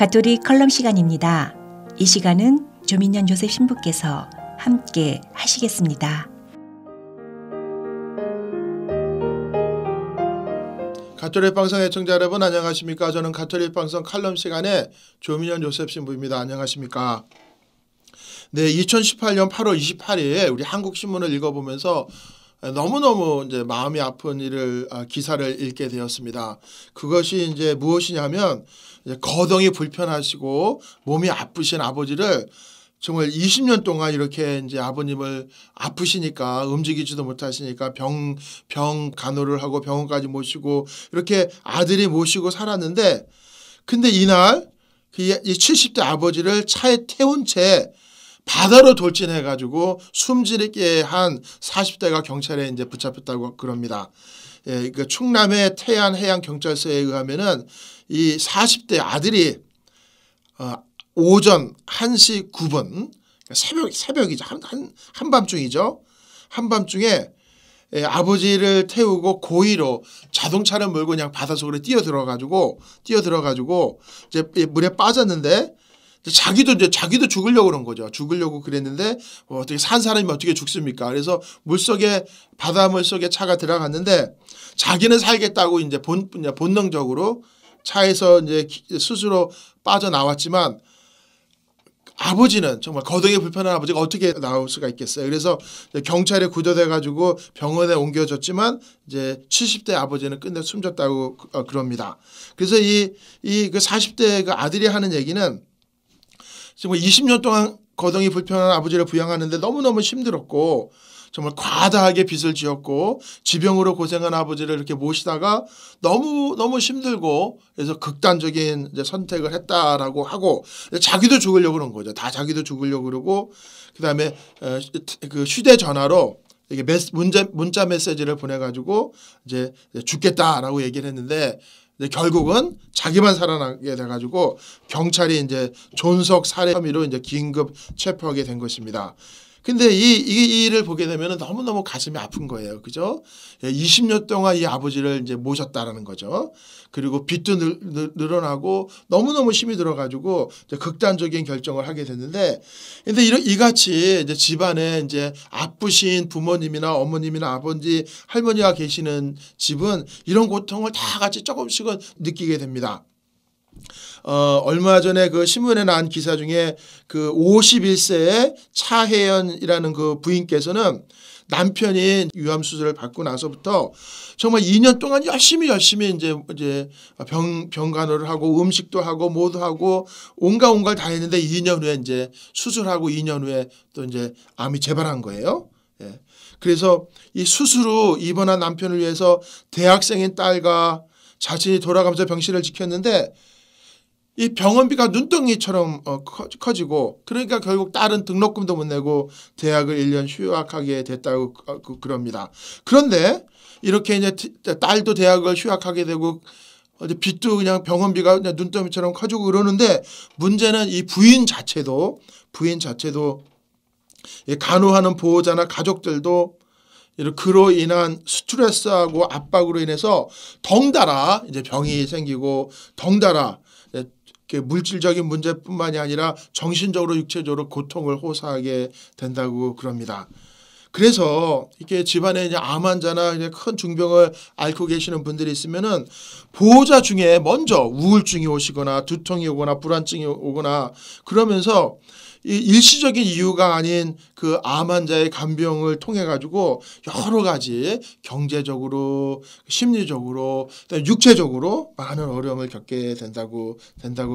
가톨릭 컬럼 시간입니다. 이 시간은 조민현 조셉 신부께서 함께 하시겠습니다. 가톨릭 방송 애청자 여러분 안녕하십니까? 저는 가톨릭 방송 칼럼 시간의 조민현 조셉 신부입니다. 안녕하십니까? 네, 2018년 8월 28일 우리 한국 신문을 읽어보면서 너무너무 이제 마음이 아픈 기사를 읽게 되었습니다. 그것이 이제 무엇이냐면 이제 거동이 불편하시고 몸이 아프신 아버지를 정말 20년 동안 이렇게 이제 아버님을 아프시니까 움직이지도 못하시니까 병 간호를 하고 병원까지 모시고 이렇게 아들이 모시고 살았는데 근데 이날 이 70대 아버지를 차에 태운 채 바다로 돌진해가지고 숨지게 한 40대가 경찰에 이제 붙잡혔다고 그럽니다. 예, 그 충남의 태안해양경찰서에 의하면은 이 40대 아들이 오전 1시 9분 새벽이죠. 한밤중이죠. 한밤중에 아버지를 태우고 고의로 자동차를 몰고 그냥 바닷속으로 뛰어들어가지고 이제 물에 빠졌는데 자기도 죽으려고 그런 거죠. 죽으려고 그랬는데 어떻게 산 사람이 어떻게 죽습니까? 그래서 바닷물 속에 차가 들어갔는데 자기는 살겠다고 이제 본능적으로 차에서 이제 스스로 빠져나왔지만 아버지는 정말 거동이 불편한 아버지가 어떻게 나올 수가 있겠어요. 그래서 경찰에 구조돼 가지고 병원에 옮겨졌지만 이제 70대 아버지는 끝내 숨졌다고 그럽니다. 그래서 그 40대 그 아들이 하는 얘기는 정말 20년 동안 거동이 불편한 아버지를 부양하는데 너무너무 힘들었고 정말 과다하게 빚을 지었고 지병으로 고생한 아버지를 이렇게 모시다가 너무 힘들고 그래서 극단적인 이제 선택을 했다라고 하고 자기도 죽으려고 그런 거죠. 다 자기도 죽으려고 그러고 그다음에 그 휴대전화로 이게 문자 메시지를 보내가지고 이제 죽겠다라고 얘기를 했는데 결국은 자기만 살아나게 돼가지고 경찰이 이제 존속 살해 혐의로 이제 긴급 체포하게 된 것입니다. 근데 이 일을 보게 되면 너무너무 가슴이 아픈 거예요. 그죠? 20년 동안 이 아버지를 이제 모셨다라는 거죠. 그리고 빚도 늘어나고 너무너무 힘이 들어가지고 이제 극단적인 결정을 하게 됐는데 근데 이같이 이제 집안에 이제 아프신 부모님이나 어머님이나 아버지, 할머니가 계시는 집은 이런 고통을 다 같이 조금씩은 느끼게 됩니다. 얼마 전에 그 신문에 나온 기사 중에 그 51세의 차혜연이라는 그 부인께서는 남편이 유암 수술을 받고 나서부터 정말 2년 동안 열심히 이제 병 간호를 하고 음식도 하고 모두 하고 온갖 다 했는데 2년 후에 이제 수술하고 2년 후에 또 이제 암이 재발한 거예요. 예. 그래서 이 수술 후 입원한 남편을 위해서 대학생인 딸과 자신이 돌아가면서 병실을 지켰는데 이 병원비가 눈덩이처럼 커지고 그러니까 결국 딸은 등록금도 못 내고 대학을 1년 휴학하게 됐다고 그럽니다. 그런데 이렇게 이제 딸도 대학을 휴학하게 되고 빚도 그냥 병원비가 그냥 눈덩이처럼 커지고 그러는데 문제는 이 부인 자체도 간호하는 보호자나 가족들도 그로 인한 스트레스하고 압박으로 인해서 덩달아 이제 병이 생기고 덩달아 물질적인 문제뿐만이 아니라 정신적으로 육체적으로 고통을 호소하게 된다고 그럽니다. 그래서 이렇게 집안에 이제 암 환자나 이제 큰 중병을 앓고 계시는 분들이 있으면은 보호자 중에 먼저 우울증이 오시거나 두통이 오거나 불안증이 오거나 그러면서 이 일시적인 이유가 아닌 그 암 환자의 간병을 통해 가지고 여러 가지 경제적으로 심리적으로 육체적으로 많은 어려움을 겪게 된다고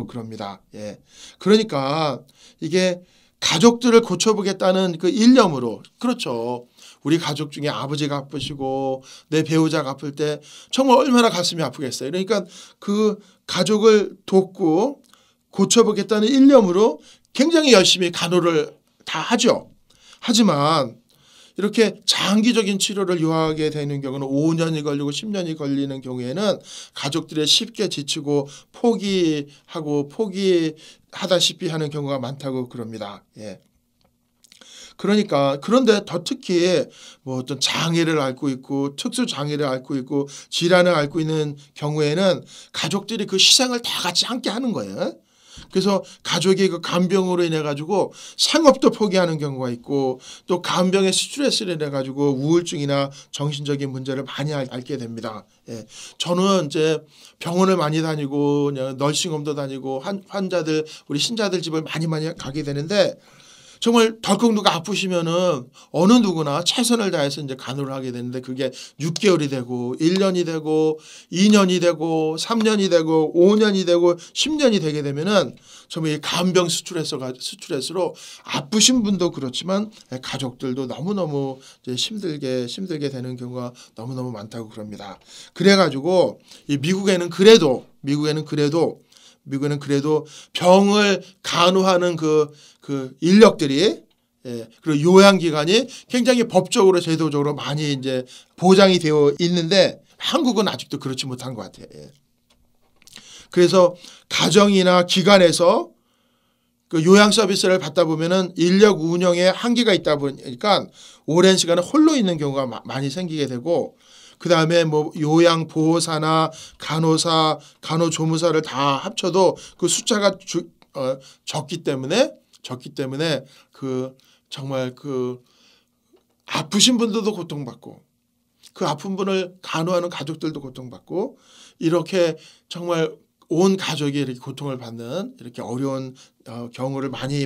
그럽니다. 예. 그러니까 이게 가족들을 고쳐보겠다는 그 일념으로 그렇죠. 우리 가족 중에 아버지가 아프시고 내 배우자가 아플 때 정말 얼마나 가슴이 아프겠어요. 그러니까 그 가족을 돕고 고쳐보겠다는 일념으로 굉장히 열심히 간호를 다 하죠. 하지만 이렇게 장기적인 치료를 요하게 되는 경우는 5년이 걸리고 10년이 걸리는 경우에는 가족들이 쉽게 지치고 포기하다시피 하는 경우가 많다고 그럽니다. 예. 그러니까 그런데 더 특히 뭐 어떤 장애를 앓고 있고 특수 장애를 앓고 있고 질환을 앓고 있는 경우에는 가족들이 그 희생을 다 같이 함께 하는 거예요. 그래서 가족이 그 간병으로 인해 가지고 생업도 포기하는 경우가 있고 또 간병의 스트레스로 인해 가지고 우울증이나 정신적인 문제를 많이 앓게 됩니다. 예. 저는 이제 병원을 많이 다니고 널싱홈도 다니고 환자들 우리 신자들 집을 많이 가게 되는데 정말 덜컥 누가 아프시면은 어느 누구나 최선을 다해서 이제 간호를 하게 되는데 그게 6개월이 되고 1년이 되고 2년이 되고 3년이 되고 5년이 되고 10년이 되게 되면은 정말 이 간병 스트레스로 아프신 분도 그렇지만 가족들도 너무너무 이제 힘들게 되는 경우가 너무너무 많다고 그럽니다. 그래가지고 이 미국에는 그래도 병을 간호하는 그 인력들이 그리고 요양기관이 굉장히 법적으로 제도적으로 많이 이제 보장이 되어 있는데 한국은 아직도 그렇지 못한 것 같아요. 그래서 가정이나 기관에서 그 요양 서비스를 받다 보면은 인력 운영에 한계가 있다 보니까 오랜 시간을 홀로 있는 경우가 많이 생기게 되고 그 다음에 뭐 요양 보호사나 간호사, 간호조무사를 다 합쳐도 그 숫자가 적기 때문에 그 정말 그 아프신 분들도 고통받고 그 아픈 분을 간호하는 가족들도 고통받고 이렇게 정말 온 가족이 이렇게 고통을 받는 이렇게 어려운 경우를 많이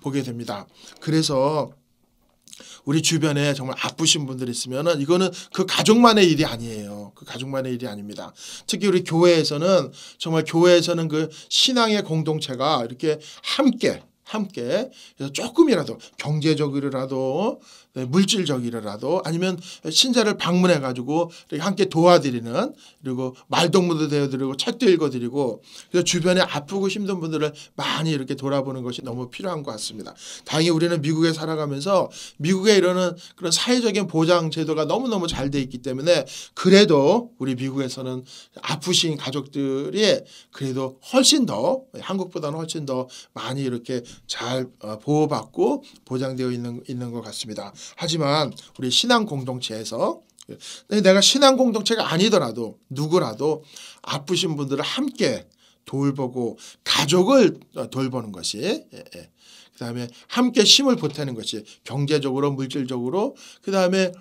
보게 됩니다. 그래서 우리 주변에 정말 아프신 분들이 있으면은 이거는 그 가족만의 일이 아니에요. 그 가족만의 일이 아닙니다. 특히 우리 교회에서는 그 신앙의 공동체가 이렇게 함께 그래서 조금이라도 경제적으로라도 물질적이라도 아니면 신자를 방문해 가지고 함께 도와드리는 그리고 말동무도 되어드리고 책도 읽어드리고 그래서 주변에 아프고 힘든 분들을 많이 이렇게 돌아보는 것이 너무 필요한 것 같습니다. 다행히 우리는 미국에 살아가면서 미국에 이러는 그런 사회적인 보장 제도가 너무너무 잘 돼 있기 때문에 그래도 우리 미국에서는 아프신 가족들이 그래도 훨씬 더 한국보다는 훨씬 더 많이 이렇게 잘 보호받고 보장되어 있는 것 같습니다. 하지만 우리 신앙 공동체에서 내가 신앙 공동체가 아니더라도 누구라도 아프신 분들을 함께 돌보고 가족을 돌보는 것이 그다음에 함께 힘을 보태는 것이 경제적으로 물질적으로 그다음에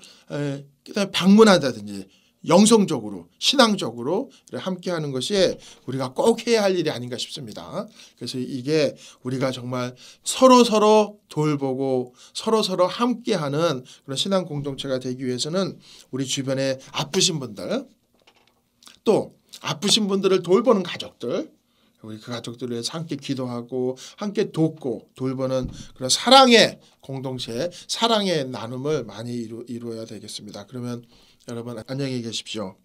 방문한다든지 영성적으로 신앙적으로 함께하는 것이 우리가 꼭 해야 할 일이 아닌가 싶습니다. 그래서 이게 우리가 정말 서로 돌보고 서로 함께하는 그런 신앙 공동체가 되기 위해서는 우리 주변에 아프신 분들 또 아프신 분들을 돌보는 가족들 우리 그 가족들을 위해서 함께 기도하고 함께 돕고 돌보는 그런 사랑의 공동체 사랑의 나눔을 많이 이루어야 되겠습니다. 그러면 여러분 안녕히 계십시오.